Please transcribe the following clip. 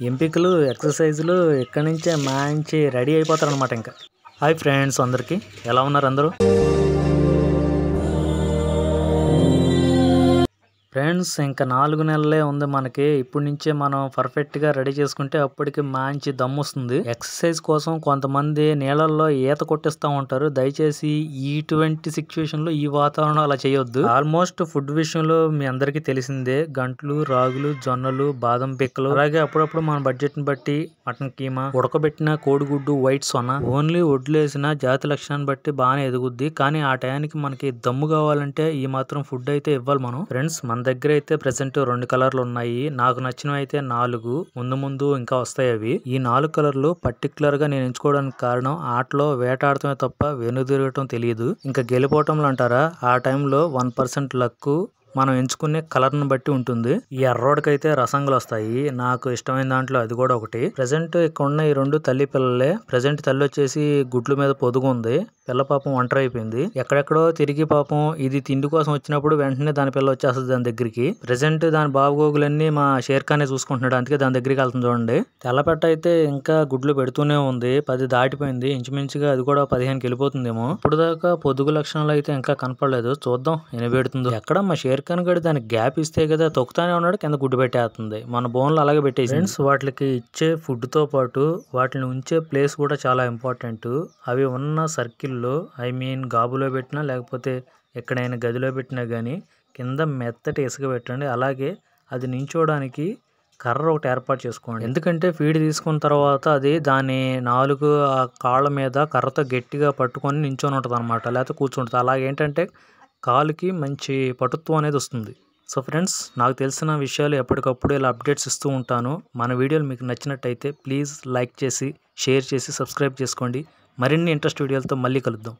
ఎంపికలు ఎక్సర్సైజులు ఇక్కడి నుంచే మంచి రెడీ అయిపోతారనమాట. ఇంకా హాయ్ ఫ్రెండ్స్, అందరికీ ఎలా ఉన్నారు అందరూ? ఫ్రెండ్స్, ఇంకా 4 నెలలే ఉంది మనకి. ఇప్పటి నుంచే మనం పర్ఫెక్ట్గా రెడీ చేసుకుంటే అప్పటికి మంచి దమ్ము వస్తుంది. ఎక్సర్సైజ్ కోసం కొంతమంది నీళ్ళల్లో ఈత కొట్టిస్తూ ఉంటారు. దయచేసి ఇటువంటి సిచ్యువేషన్ లో ఈ వాతావరణం అలా చేయొద్దు. ఆల్మోస్ట్ ఫుడ్ విషయంలో మీ అందరికీ తెలిసిందే. గంట్లు, రాగులు, జొన్నలు, బాదం పిక్కలు, అలాగే అప్పుడప్పుడు మన బడ్జెట్ ని బట్టి మటన్ కీమా, ఉడకబెట్టిన కోడిగుడ్డు, వైట్ సొన, ఓన్లీ వడ్లేసిన జాతి లక్షణాన్ని బట్టి బాగానే ఎదుగుద్ది. కానీ ఆ టయానికి మనకి దమ్ము కావాలంటే ఈ మాత్రం ఫుడ్ అయితే ఇవ్వాలి మనం. ఫ్రెండ్స్, మన దగ్గర అయితే ప్రెసెంట్ 2 కలర్లు ఉన్నాయి. నాకు నచ్చినవి అయితే 4. ముందు ఇంకా వస్తాయి అవి. ఈ 4 కలర్లు పర్టికులర్ గా నేను ఎంచుకోవడానికి కారణం ఆటలో వేటాడటమే తప్ప వెనుదిరగటం తెలియదు. ఇంకా గెలిపోవటంలో అంటారా, ఆ టైంలో 1% లక్ మనం ఎంచుకునే కలర్ ని బట్టి ఉంటుంది. ఈ ఎర్రోడికైతే రసంగులు వస్తాయి. నాకు ఇష్టమైన దాంట్లో అది కూడా ఒకటి. ప్రెసెంట్ ఇక్కడ ఉన్న ఈ 2 తల్లి పిల్లలే. ప్రెసెంట్ తల్లి వచ్చేసి గుడ్ల మీద పొదుగు ఉంది. పిల్ల పాపం ఒంటరి అయిపోయింది. ఎక్కడెక్కడో తిరిగి పాపం ఇది తిండి కోసం వచ్చినప్పుడు వెంటనే దాని పిల్ల వచ్చేస్తుంది దాని దగ్గరికి. ప్రెసెంట్ దాని బాబుగోగులన్నీ మా షేర్ఖానే చూసుకుంటున్నాడు, అందుకే దాని దగ్గరికి వెళ్తుంది చూడండి. తెల్లపెట్ట అయితే ఇంకా గుడ్లు పెడుతూనే ఉంది. 10 దాటిపోయింది. ఇంచుమించుగా అది కూడా 15కి వెళ్ళిపోతుందేమో. ఇప్పుడు దాకా పొదుగు లక్షణాలు అయితే ఇంకా కనపడలేదు. చూద్దాం ఎన్ని పెడుతుందో. ఎక్కడ మా షేర్ఖాన్ గడి దానికి గ్యాప్ ఇస్తే కదా తొక్కుతానే ఉన్నాడు, కింద గుడ్డు పెట్టేస్తుంది. మన బోన్లు అలాగే పెట్టేసి. ఫ్రెండ్స్, వాటికి ఇచ్చే ఫుడ్ తో పాటు వాటిని ఉంచే ప్లేస్ కూడా చాలా ఇంపార్టెంట్. అవి ఉన్న సర్కిల్ లో, గాబులో పెట్టినా లేకపోతే ఎక్కడైనా గదిలో పెట్టినా గానీ కింద మెత్తటి ఇసుక పెట్టండి. అలాగే అది నించోడానికి కర్ర ఒకటి ఏర్పాటు చేసుకోండి. ఎందుకంటే ఫీడ్ తీసుకున్న తర్వాత అది దాని 4 కాళ్ళ మీద కర్రతో గట్టిగా పట్టుకొని నించొని ఉంటుంది అనమాట, లేకపోతే కూర్చుంటుంది. అలాగేంటంటే కాలుకి మంచి పటుత్వం అనేది వస్తుంది. సో ఫ్రెండ్స్, నాకు తెలిసిన విషయాలు ఎప్పటికప్పుడు ఇలా అప్డేట్స్ ఇస్తూ ఉంటాను. మన వీడియోలు మీకు నచ్చినట్టయితే ప్లీజ్ లైక్ చేసి, షేర్ చేసి, సబ్స్క్రైబ్ చేసుకోండి. మరిన్ని ఇంట్రెస్ట్ వీడియోలతో మళ్ళీ కలుద్దాం.